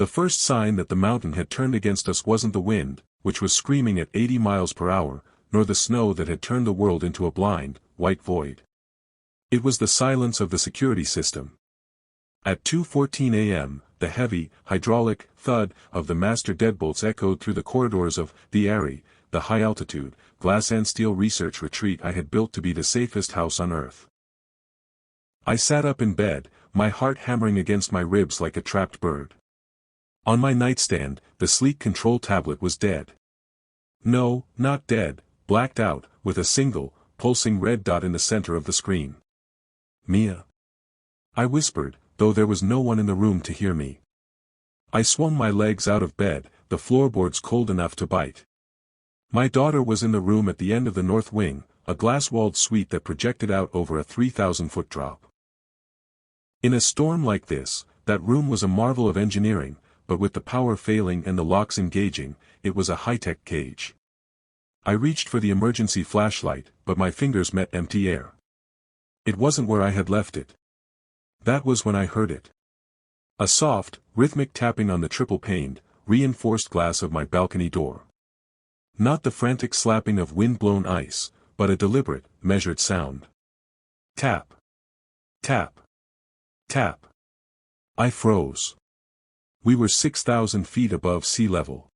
The first sign that the mountain had turned against us wasn't the wind, which was screaming at 80 miles per hour, nor the snow that had turned the world into a blind, white void. It was the silence of the security system. At 2:14 a.m., the heavy, hydraulic thud of the master deadbolts echoed through the corridors of the ARI, the high-altitude, glass and steel research retreat I had built to be the safest house on Earth. I sat up in bed, my heart hammering against my ribs like a trapped bird. On my nightstand, the sleek control tablet was dead. No, not dead, blacked out, with a single, pulsing red dot in the center of the screen. "Mia," I whispered, though there was no one in the room to hear me. I swung my legs out of bed, the floorboards cold enough to bite. My daughter was in the room at the end of the north wing, a glass-walled suite that projected out over a 3,000-foot drop. In a storm like this, that room was a marvel of engineering, but with the power failing and the locks engaging, it was a high-tech cage. I reached for the emergency flashlight, but my fingers met empty air. It wasn't where I had left it. That was when I heard it. A soft, rhythmic tapping on the triple-paned, reinforced glass of my balcony door. Not the frantic slapping of wind-blown ice, but a deliberate, measured sound. Tap. Tap. Tap. I froze. We were 6,000 feet above sea level.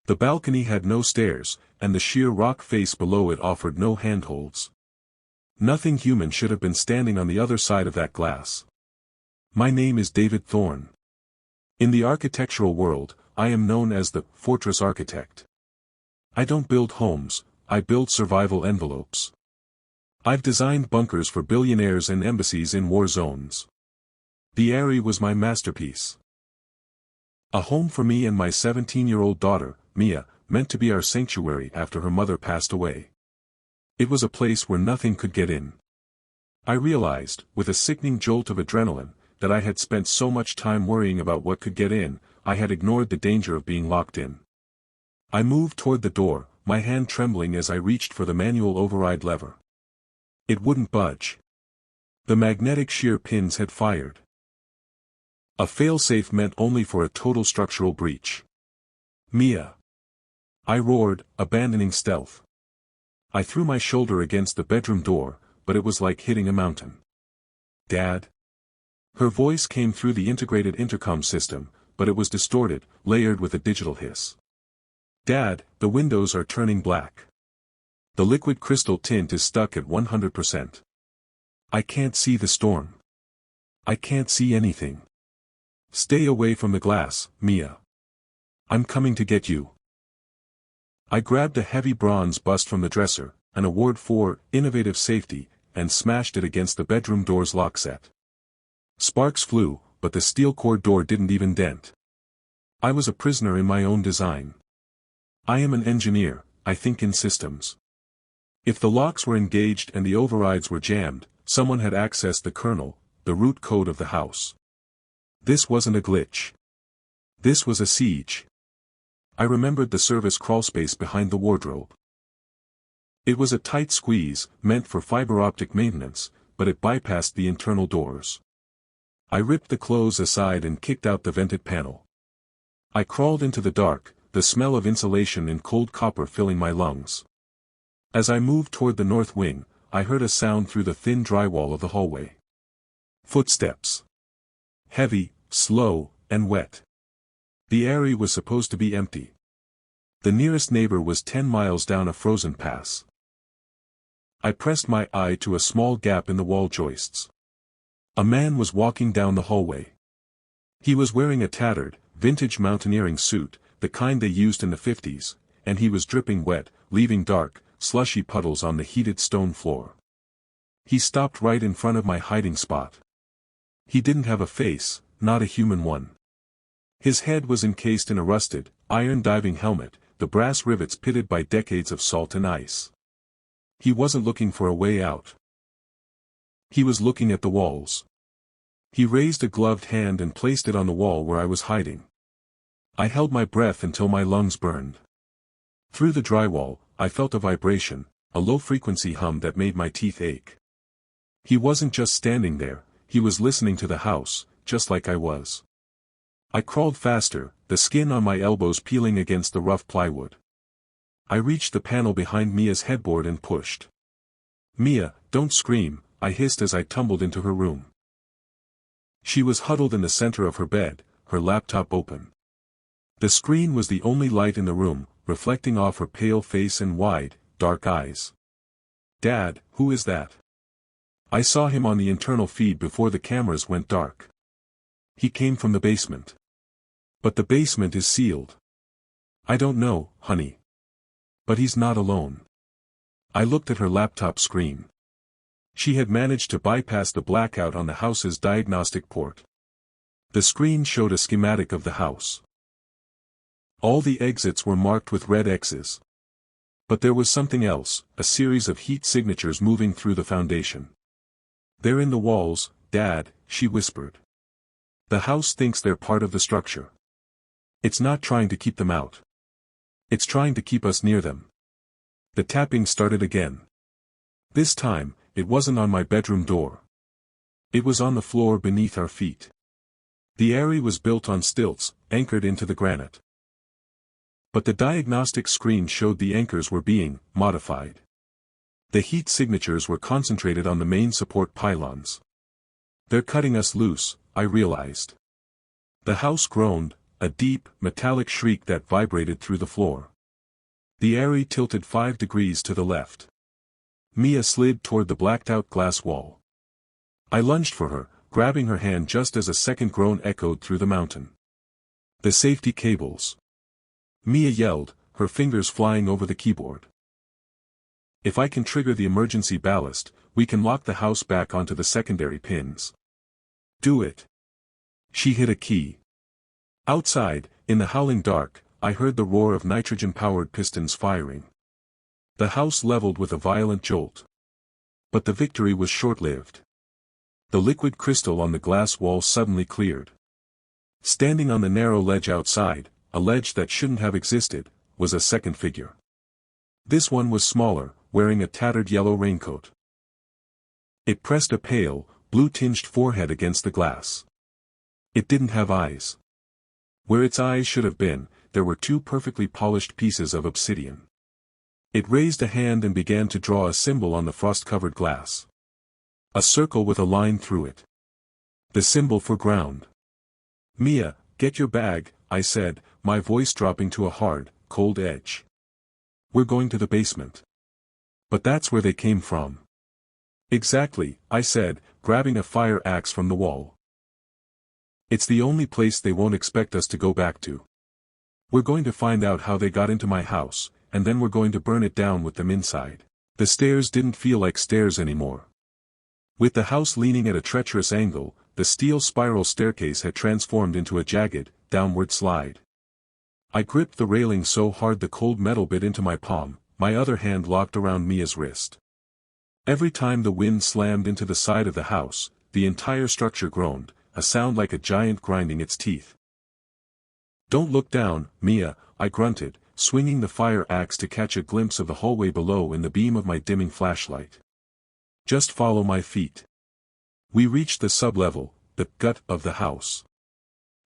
The balcony had no stairs, and the sheer rock face below it offered no handholds. Nothing human should have been standing on the other side of that glass. My name is David Thorne. In the architectural world, I am known as the fortress architect. I don't build homes, I build survival envelopes. I've designed bunkers for billionaires and embassies in war zones. The ARI was my masterpiece. A home for me and my 17-year-old daughter, Mia, meant to be our sanctuary after her mother passed away. It was a place where nothing could get in. I realized, with a sickening jolt of adrenaline, that I had spent so much time worrying about what could get in, I had ignored the danger of being locked in. I moved toward the door, my hand trembling as I reached for the manual override lever. It wouldn't budge. The magnetic shear pins had fired. A failsafe meant only for a total structural breach. "Mia!" I roared, abandoning stealth. I threw my shoulder against the bedroom door, but it was like hitting a mountain. "Dad?" Her voice came through the integrated intercom system, but it was distorted, layered with a digital hiss. "Dad, the windows are turning black. The liquid crystal tint is stuck at 100%. I can't see the storm. I can't see anything. Stay away from the glass, Mia. I'm coming to get you." I grabbed a heavy bronze bust from the dresser, an award for innovative safety, and smashed it against the bedroom door's lock set. Sparks flew, but the steel core door didn't even dent. I was a prisoner in my own design. I am an engineer, I think in systems. If the locks were engaged and the overrides were jammed, someone had accessed the kernel, the root code of the house. This wasn't a glitch. This was a siege. I remembered the service crawlspace behind the wardrobe. It was a tight squeeze, meant for fiber optic maintenance, but it bypassed the internal doors. I ripped the clothes aside and kicked out the vented panel. I crawled into the dark, the smell of insulation and cold copper filling my lungs. As I moved toward the north wing, I heard a sound through the thin drywall of the hallway. Footsteps. Heavy, slow, and wet. The ARI was supposed to be empty. The nearest neighbor was 10 miles down a frozen pass. I pressed my eye to a small gap in the wall joists. A man was walking down the hallway. He was wearing a tattered, vintage mountaineering suit, the kind they used in the 50s, and he was dripping wet, leaving dark, slushy puddles on the heated stone floor. He stopped right in front of my hiding spot. He didn't have a face, not a human one. His head was encased in a rusted, iron diving helmet, the brass rivets pitted by decades of salt and ice. He wasn't looking for a way out. He was looking at the walls. He raised a gloved hand and placed it on the wall where I was hiding. I held my breath until my lungs burned. Through the drywall, I felt a vibration, a low-frequency hum that made my teeth ache. He wasn't just standing there, he was listening to the house, just like I was. I crawled faster, the skin on my elbows peeling against the rough plywood. I reached the panel behind Mia's headboard and pushed. "Mia, don't scream," I hissed as I tumbled into her room. She was huddled in the center of her bed, her laptop open. The screen was the only light in the room, reflecting off her pale face and wide, dark eyes. "Dad, who is that?" I saw him on the internal feed before the cameras went dark. "He came from the basement." "But the basement is sealed." "I don't know, honey. But he's not alone." I looked at her laptop screen. She had managed to bypass the blackout on the house's diagnostic port. The screen showed a schematic of the house. All the exits were marked with red X's. But there was something else, a series of heat signatures moving through the foundation. "They're in the walls, Dad," she whispered. "The house thinks they're part of the structure. It's not trying to keep them out. It's trying to keep us near them." The tapping started again. This time, it wasn't on my bedroom door. It was on the floor beneath our feet. The area was built on stilts, anchored into the granite. But the diagnostic screen showed the anchors were being modified. The heat signatures were concentrated on the main support pylons. "They're cutting us loose," I realized. The house groaned, a deep, metallic shriek that vibrated through the floor. The area tilted 5 degrees to the left. Mia slid toward the blacked-out glass wall. I lunged for her, grabbing her hand just as a second groan echoed through the mountain. "The safety cables!" Mia yelled, her fingers flying over the keyboard. "If I can trigger the emergency ballast, we can lock the house back onto the secondary pins." "Do it." She hit a key. Outside, in the howling dark, I heard the roar of nitrogen-powered pistons firing. The house leveled with a violent jolt. But the victory was short-lived. The liquid crystal on the glass wall suddenly cleared. Standing on the narrow ledge outside, a ledge that shouldn't have existed, was a second figure. This one was smaller, wearing a tattered yellow raincoat. It pressed a pale, blue-tinged forehead against the glass. It didn't have eyes. Where its eyes should have been, there were 2 perfectly polished pieces of obsidian. It raised a hand and began to draw a symbol on the frost-covered glass. A circle with a line through it. The symbol for ground. "Mia, get your bag," I said, my voice dropping to a hard, cold edge. "We're going to the basement." "But that's where they came from." "Exactly," I said, grabbing a fire axe from the wall. "It's the only place they won't expect us to go back to. We're going to find out how they got into my house, and then we're going to burn it down with them inside." The stairs didn't feel like stairs anymore. With the house leaning at a treacherous angle, the steel spiral staircase had transformed into a jagged, downward slide. I gripped the railing so hard the cold metal bit into my palm, my other hand locked around Mia's wrist. Every time the wind slammed into the side of the house, the entire structure groaned, a sound like a giant grinding its teeth. "Don't look down, Mia," I grunted, swinging the fire axe to catch a glimpse of the hallway below in the beam of my dimming flashlight. "Just follow my feet." We reached the sublevel, the gut of the house.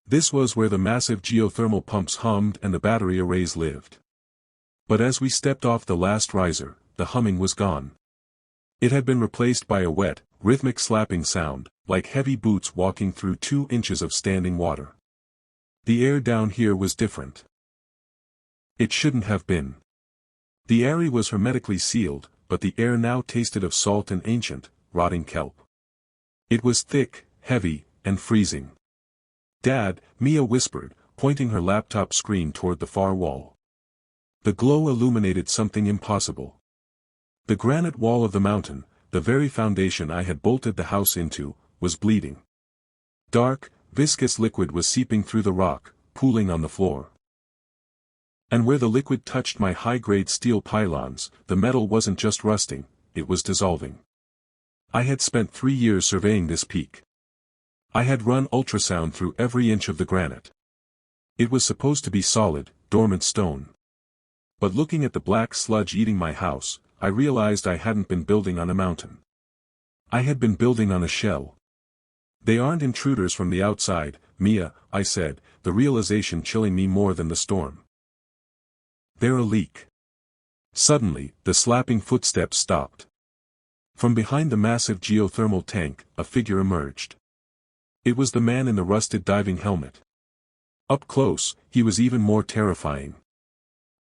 This was where the massive geothermal pumps hummed and the battery arrays lived. But as we stepped off the last riser, the humming was gone. It had been replaced by a wet, rhythmic slapping sound, like heavy boots walking through 2 inches of standing water. The air down here was different. It shouldn't have been. The area was hermetically sealed, but the air now tasted of salt and ancient, rotting kelp. It was thick, heavy, and freezing. "Dad," Mia whispered, pointing her laptop screen toward the far wall. The glow illuminated something impossible. The granite wall of the mountain, the very foundation I had bolted the house into, was bleeding. Dark, viscous liquid was seeping through the rock, pooling on the floor. And where the liquid touched my high-grade steel pylons, the metal wasn't just rusting, it was dissolving. I had spent 3 years surveying this peak. I had run ultrasound through every inch of the granite. It was supposed to be solid, dormant stone. But looking at the black sludge eating my house, I realized I hadn't been building on a mountain. I had been building on a shell. "They aren't intruders from the outside, Mia," I said, the realization chilling me more than the storm. There a leak. Suddenly, the slapping footsteps stopped. From behind the massive geothermal tank, a figure emerged. It was the man in the rusted diving helmet. Up close, he was even more terrifying.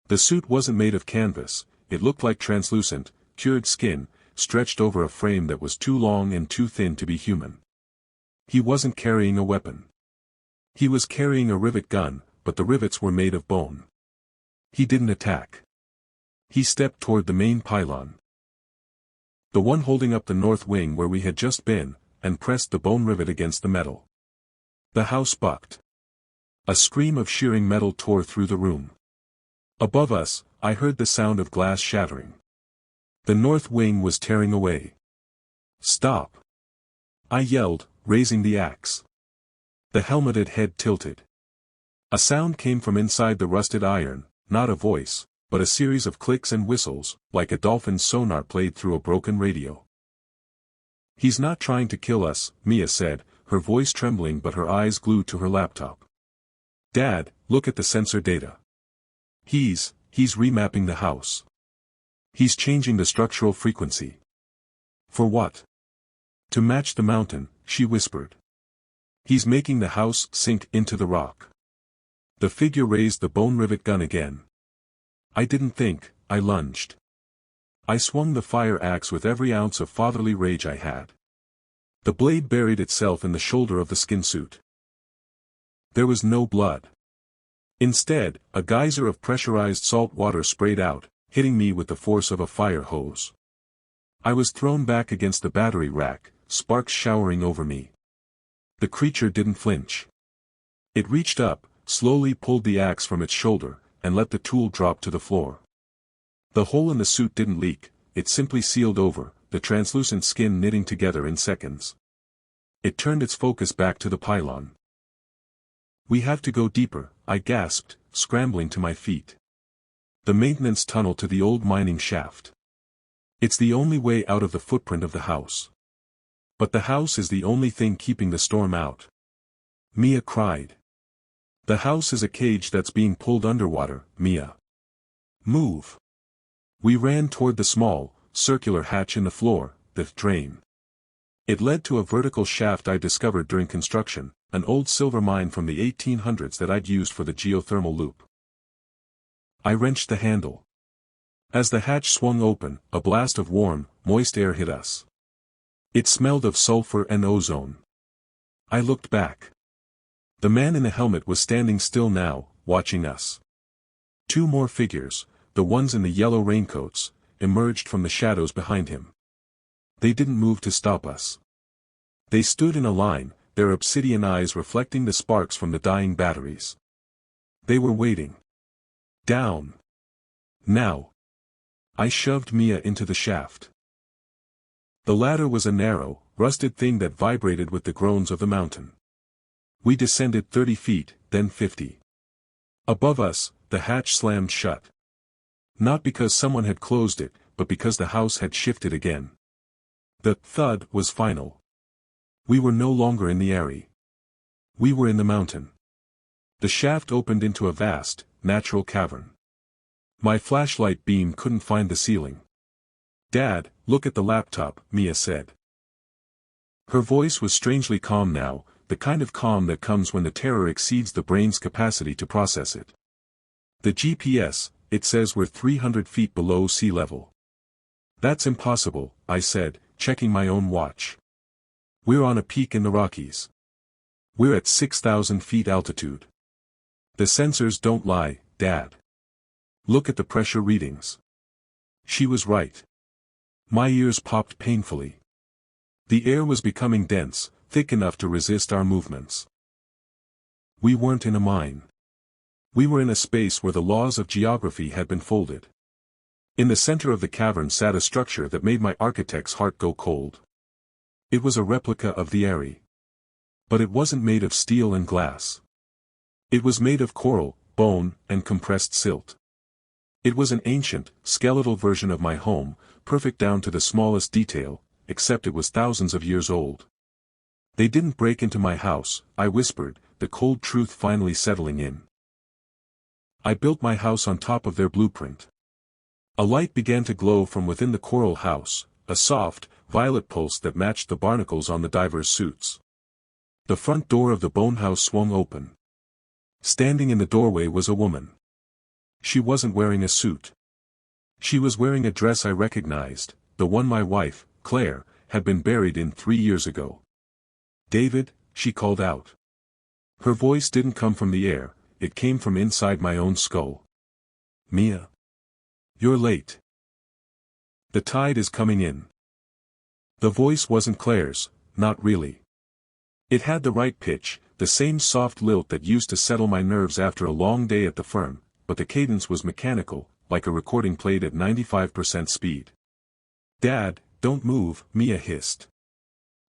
The suit wasn't made of canvas, it looked like translucent, cured skin, stretched over a frame that was too long and too thin to be human. He wasn't carrying a weapon. He was carrying a rivet gun, but the rivets were made of bone. He didn't attack. He stepped toward the main pylon. The one holding up the north wing where we had just been, and pressed the bone rivet against the metal. The house bucked. A scream of shearing metal tore through the room. Above us, I heard the sound of glass shattering. The north wing was tearing away. "Stop!" I yelled, raising the axe. The helmeted head tilted. A sound came from inside the rusted iron, not a voice, but a series of clicks and whistles, like a dolphin's sonar played through a broken radio. "He's not trying to kill us," Mia said, her voice trembling but her eyes glued to her laptop. "Dad, look at the sensor data. He's remapping the house. He's changing the structural frequency." "For what?" "To match the mountain," she whispered. "He's making the house sink into the rock." The figure raised the bone rivet gun again. I didn't think, I lunged. I swung the fire axe with every ounce of fatherly rage I had. The blade buried itself in the shoulder of the skin suit. There was no blood. Instead, a geyser of pressurized salt water sprayed out, hitting me with the force of a fire hose. I was thrown back against the battery rack, sparks showering over me. The creature didn't flinch. It reached up, slowly pulled the axe from its shoulder, and let the tool drop to the floor. The hole in the suit didn't leak, it simply sealed over, the translucent skin knitting together in seconds. It turned its focus back to the pylon. "We have to go deeper," I gasped, scrambling to my feet. "The maintenance tunnel to the old mining shaft. It's the only way out of the footprint of the house." "But the house is the only thing keeping the storm out," Mia cried. "The house is a cage that's being pulled underwater, Mia. Move." We ran toward the small, circular hatch in the floor, the drain. It led to a vertical shaft I discovered during construction, an old silver mine from the 1800s that I'd used for the geothermal loop. I wrenched the handle. As the hatch swung open, a blast of warm, moist air hit us. It smelled of sulfur and ozone. I looked back. The man in the helmet was standing still now, watching us. Two more figures, the ones in the yellow raincoats, emerged from the shadows behind him. They didn't move to stop us. They stood in a line, their obsidian eyes reflecting the sparks from the dying batteries. They were waiting. "Down. Now." I shoved Mia into the shaft. The ladder was a narrow, rusted thing that vibrated with the groans of the mountain. We descended 30 feet, then 50. Above us, the hatch slammed shut. Not because someone had closed it, but because the house had shifted again. The thud was final. We were no longer in the area. We were in the mountain. The shaft opened into a vast, natural cavern. My flashlight beam couldn't find the ceiling. "Dad, look at the laptop," Mia said. Her voice was strangely calm now, the kind of calm that comes when the terror exceeds the brain's capacity to process it. "The GPS, it says we're 300 feet below sea level." "That's impossible," I said, checking my own watch. "We're on a peak in the Rockies. We're at 6,000 feet altitude. The sensors don't lie, Dad. Look at the pressure readings." She was right. My ears popped painfully. The air was becoming dense, thick enough to resist our movements. We weren't in a mine. We were in a space where the laws of geography had been folded. In the center of the cavern sat a structure that made my architect's heart go cold. It was a replica of the Eyrie. But it wasn't made of steel and glass. It was made of coral, bone, and compressed silt. It was an ancient, skeletal version of my home, perfect down to the smallest detail, except it was thousands of years old. They didn't break into my house, I whispered, the cold truth finally settling in. I built my house on top of their blueprint. A light began to glow from within the coral house, a soft, violet pulse that matched the barnacles on the divers' suits. The front door of the bone house swung open. Standing in the doorway was a woman. She wasn't wearing a suit. She was wearing a dress I recognized, the one my wife, Claire, had been buried in 3 years ago. "David," she called out. Her voice didn't come from the air, it came from inside my own skull. "Mia. You're late. The tide is coming in." The voice wasn't Claire's, not really. It had the right pitch, the same soft lilt that used to settle my nerves after a long day at the firm, but the cadence was mechanical, like a recording played at 95% speed. "Dad, don't move," Mia hissed.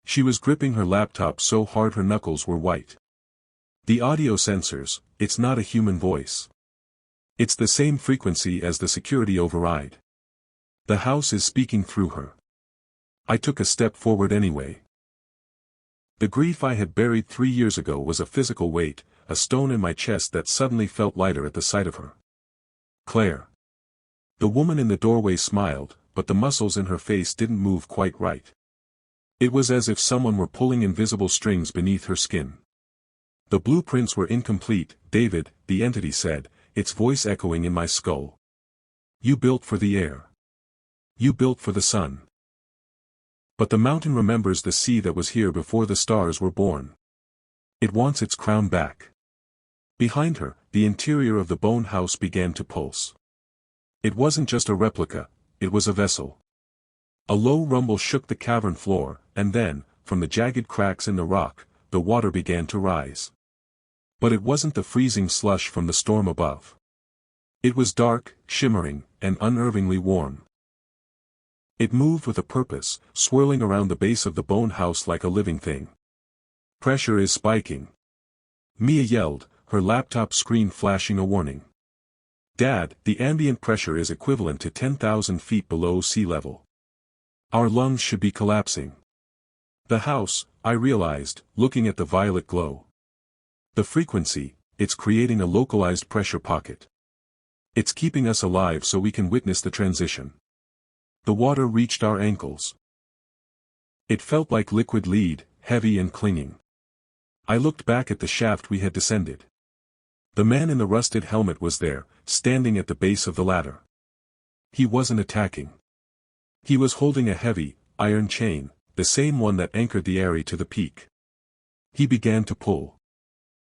She was gripping her laptop so hard her knuckles were white. "The audio sensors, it's not a human voice. It's the same frequency as the security override. The house is speaking through her." I took a step forward anyway. The grief I had buried 3 years ago was a physical weight, a stone in my chest that suddenly felt lighter at the sight of her. "Claire." The woman in the doorway smiled, but the muscles in her face didn't move quite right. It was as if someone were pulling invisible strings beneath her skin. "The blueprints were incomplete, David," the entity said, its voice echoing in my skull. "You built for the air. You built for the sun. But the mountain remembers the sea that was here before the stars were born. It wants its crown back." Behind her, the interior of the bone house began to pulse. It wasn't just a replica, it was a vessel. A low rumble shook the cavern floor, and then, from the jagged cracks in the rock, the water began to rise. But it wasn't the freezing slush from the storm above. It was dark, shimmering, and unnervingly warm. It moved with a purpose, swirling around the base of the bone house like a living thing. "Pressure is spiking," Mia yelled, her laptop screen flashing a warning. "Dad, the ambient pressure is equivalent to 10,000 feet below sea level. Our lungs should be collapsing." The house, I realized, looking at the violet glow. The frequency, it's creating a localized pressure pocket. It's keeping us alive so we can witness the transition. The water reached our ankles. It felt like liquid lead, heavy and clinging. I looked back at the shaft we had descended. The man in the rusted helmet was there, standing at the base of the ladder. He wasn't attacking. He was holding a heavy, iron chain, the same one that anchored the Aerie to the peak. He began to pull.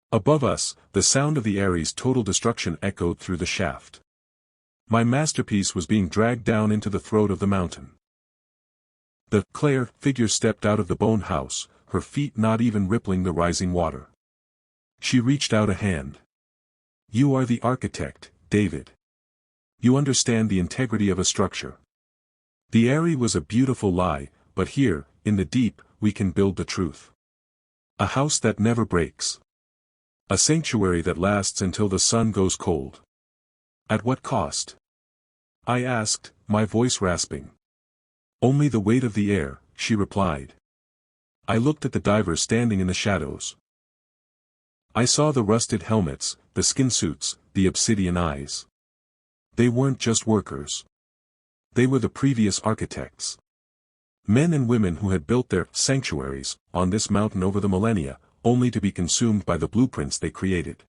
Above us, the sound of the Aerie's total destruction echoed through the shaft. My masterpiece was being dragged down into the throat of the mountain. The Claire figure stepped out of the bone house, her feet not even rippling the rising water. She reached out a hand. "You are the architect, David. You understand the integrity of a structure. The Aerie was a beautiful lie, but here, in the deep, we can build the truth. A house that never breaks. A sanctuary that lasts until the sun goes cold." "At what cost?" I asked, my voice rasping. "Only the weight of the air," she replied. I looked at the divers standing in the shadows. I saw the rusted helmets, the skin suits, the obsidian eyes. They weren't just workers. They were the previous architects. Men and women who had built their sanctuaries on this mountain over the millennia, only to be consumed by the blueprints they created.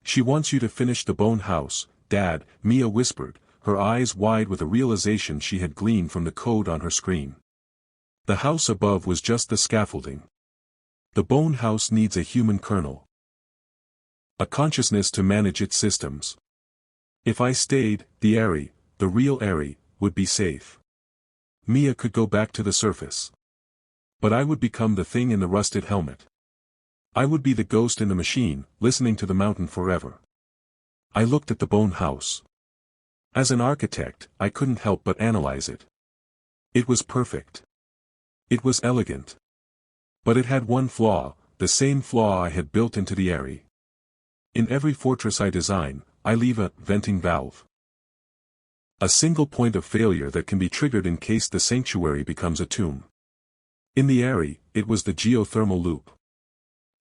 "She wants you to finish the bone house, Dad," Mia whispered, her eyes wide with a realization she had gleaned from the code on her screen. The house above was just the scaffolding. The bone house needs a human kernel. A consciousness to manage its systems. If I stayed, the Aerie, the real Aerie, would be safe. Mia could go back to the surface. But I would become the thing in the rusted helmet. I would be the ghost in the machine, listening to the mountain forever. I looked at the bone house. As an architect, I couldn't help but analyze it. It was perfect. It was elegant. But it had one flaw, the same flaw I had built into the Aerie. In every fortress I design, I leave a venting valve. A single point of failure that can be triggered in case the sanctuary becomes a tomb. In the Airy, it was the geothermal loop.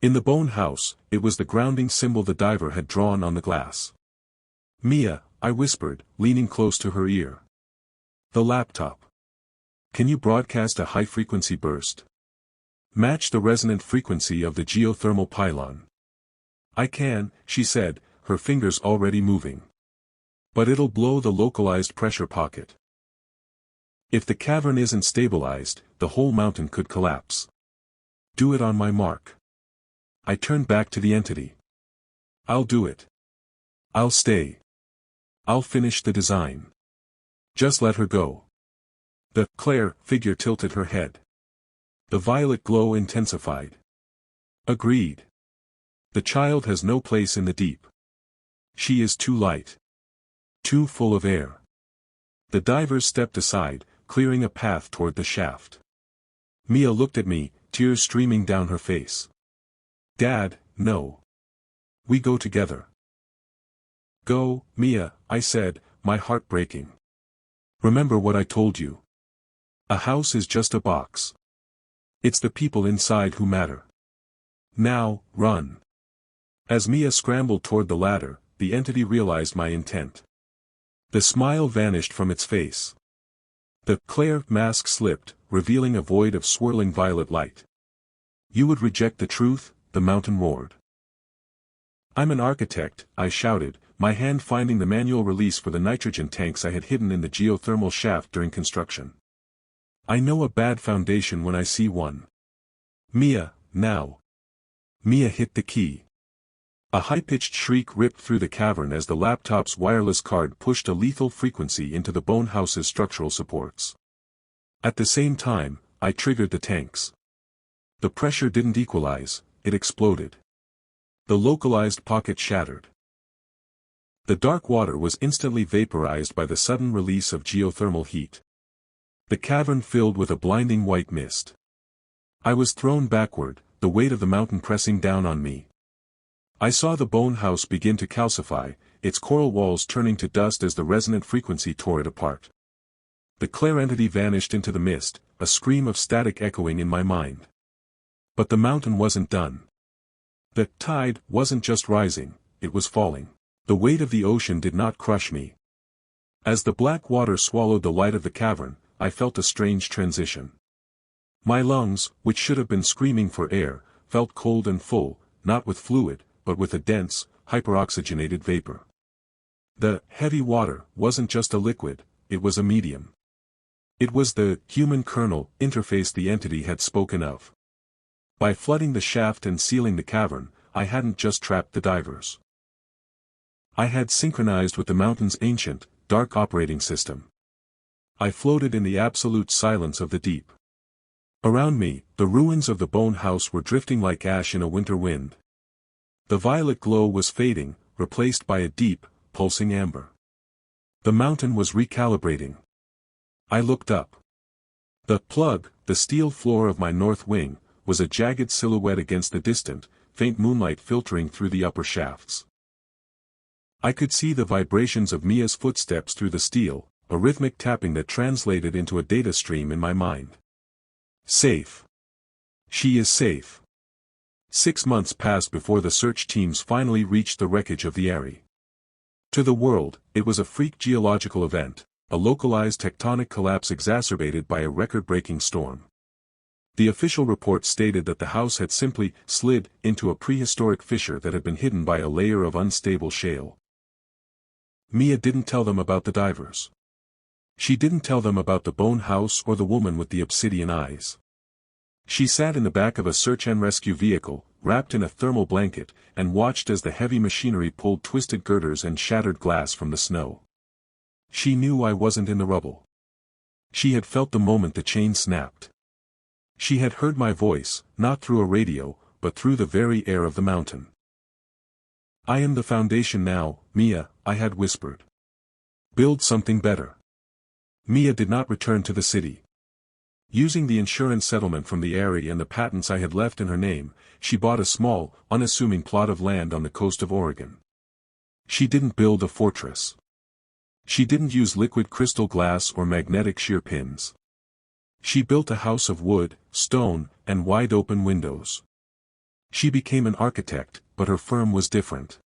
In the bone house, it was the grounding symbol the diver had drawn on the glass. Mia, I whispered, leaning close to her ear. The laptop. Can you broadcast a high-frequency burst? Match the resonant frequency of the geothermal pylon. I can, she said, her fingers already moving. But it'll blow the localized pressure pocket. If the cavern isn't stabilized, the whole mountain could collapse. Do it on my mark. I turned back to the entity. I'll do it. I'll stay. I'll finish the design. Just let her go. The Claire figure tilted her head. The violet glow intensified. Agreed. The child has no place in the deep. She is too light. Too full of air. The divers stepped aside, clearing a path toward the shaft. Mia looked at me, tears streaming down her face. Dad, no. We go together. Go, Mia, I said, my heart breaking. Remember what I told you. A house is just a box. It's the people inside who matter. Now, run. As Mia scrambled toward the ladder, the entity realized my intent. The smile vanished from its face. The Claire mask slipped, revealing a void of swirling violet light. You would reject the truth, the mountain roared. I'm an architect, I shouted, my hand finding the manual release for the nitrogen tanks I had hidden in the geothermal shaft during construction. I know a bad foundation when I see one. Mia, now. Mia hit the key. A high-pitched shriek ripped through the cavern as the laptop's wireless card pushed a lethal frequency into the bone house's structural supports. At the same time, I triggered the tanks. The pressure didn't equalize, it exploded. The localized pocket shattered. The dark water was instantly vaporized by the sudden release of geothermal heat. The cavern filled with a blinding white mist. I was thrown backward, the weight of the mountain pressing down on me. I saw the bone house begin to calcify, its coral walls turning to dust as the resonant frequency tore it apart. The Claire entity vanished into the mist, a scream of static echoing in my mind. But the mountain wasn't done. The tide wasn't just rising, it was falling. The weight of the ocean did not crush me. As the black water swallowed the light of the cavern, I felt a strange transition. My lungs, which should have been screaming for air, felt cold and full, not with fluid, but with a dense, hyperoxygenated vapor. The heavy water wasn't just a liquid, it was a medium. It was the human kernel interface the entity had spoken of. By flooding the shaft and sealing the cavern, I hadn't just trapped the divers. I had synchronized with the mountain's ancient, dark operating system. I floated in the absolute silence of the deep. Around me, the ruins of the bone house were drifting like ash in a winter wind. The violet glow was fading, replaced by a deep, pulsing amber. The mountain was recalibrating. I looked up. The plug, the steel floor of my north wing, was a jagged silhouette against the distant, faint moonlight filtering through the upper shafts. I could see the vibrations of Mia's footsteps through the steel, a rhythmic tapping that translated into a data stream in my mind. Safe. She is safe. 6 months passed before the search teams finally reached the wreckage of the Airy. To the world, it was a freak geological event, a localized tectonic collapse exacerbated by a record-breaking storm. The official report stated that the house had simply slid into a prehistoric fissure that had been hidden by a layer of unstable shale. Mia didn't tell them about the divers. She didn't tell them about the bone house or the woman with the obsidian eyes. She sat in the back of a search and rescue vehicle, wrapped in a thermal blanket, and watched as the heavy machinery pulled twisted girders and shattered glass from the snow. She knew I wasn't in the rubble. She had felt the moment the chain snapped. She had heard my voice, not through a radio, but through the very air of the mountain. I am the foundation now, Mia, I had whispered. Build something better. Mia did not return to the city. Using the insurance settlement from the Airy and the patents I had left in her name, she bought a small, unassuming plot of land on the coast of Oregon. She didn't build a fortress. She didn't use liquid crystal glass or magnetic shear pins. She built a house of wood, stone, and wide-open windows. She became an architect, but her firm was different.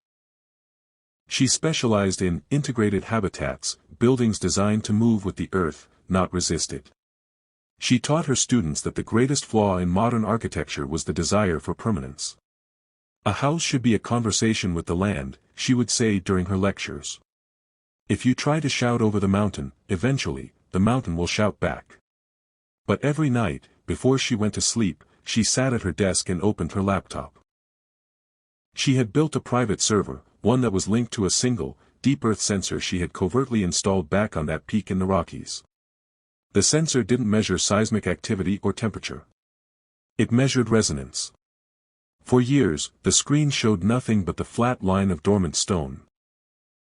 She specialized in integrated habitats, buildings designed to move with the earth, not resist it. She taught her students that the greatest flaw in modern architecture was the desire for permanence. A house should be a conversation with the land, she would say during her lectures. If you try to shout over the mountain, eventually, the mountain will shout back. But every night, before she went to sleep, she sat at her desk and opened her laptop. She had built a private server, one that was linked to a single, deep earth sensor she had covertly installed back on that peak in the Rockies. The sensor didn't measure seismic activity or temperature. It measured resonance. For years, the screen showed nothing but the flat line of dormant stone.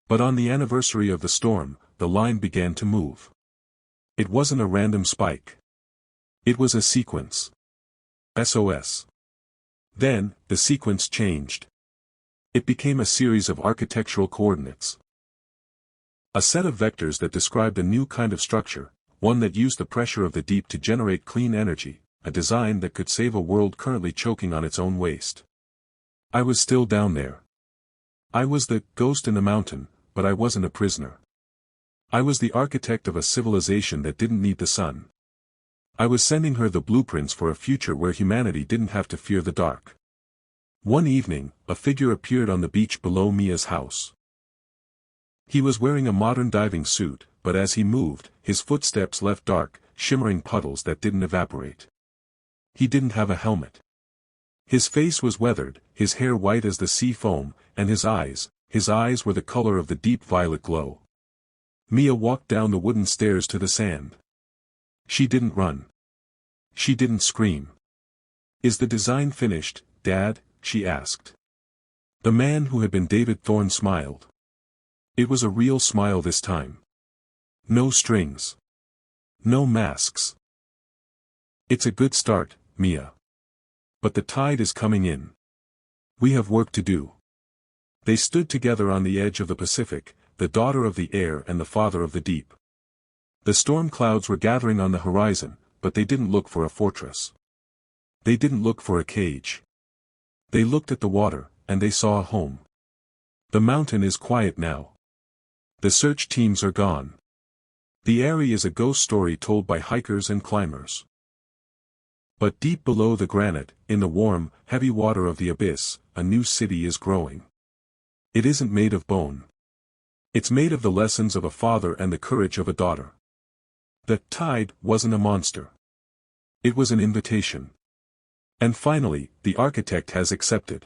But on the anniversary of the storm, the line began to move. It wasn't a random spike. It was a sequence. SOS. Then, the sequence changed. It became a series of architectural coordinates. A set of vectors that described a new kind of structure, one that used the pressure of the deep to generate clean energy, a design that could save a world currently choking on its own waste. I was still down there. I was the ghost in the mountain, but I wasn't a prisoner. I was the architect of a civilization that didn't need the sun. I was sending her the blueprints for a future where humanity didn't have to fear the dark. One evening, a figure appeared on the beach below Mia's house. He was wearing a modern diving suit, but as he moved, his footsteps left dark, shimmering puddles that didn't evaporate. He didn't have a helmet. His face was weathered, his hair white as the sea foam, and his eyes were the color of the deep violet glow. Mia walked down the wooden stairs to the sand. She didn't run. She didn't scream. "Is the design finished, Dad?" she asked. The man who had been David Thorne smiled. It was a real smile this time. No strings. No masks. "It's a good start, Mia. But the tide is coming in. We have work to do." They stood together on the edge of the Pacific, the daughter of the air and the father of the deep. The storm clouds were gathering on the horizon, but they didn't look for a fortress. They didn't look for a cage. They looked at the water, and they saw a home. The mountain is quiet now. The search teams are gone. The area is a ghost story told by hikers and climbers. But deep below the granite, in the warm, heavy water of the abyss, a new city is growing. It isn't made of bone. It's made of the lessons of a father and the courage of a daughter. The tide wasn't a monster. It was an invitation. And finally, the architect has accepted.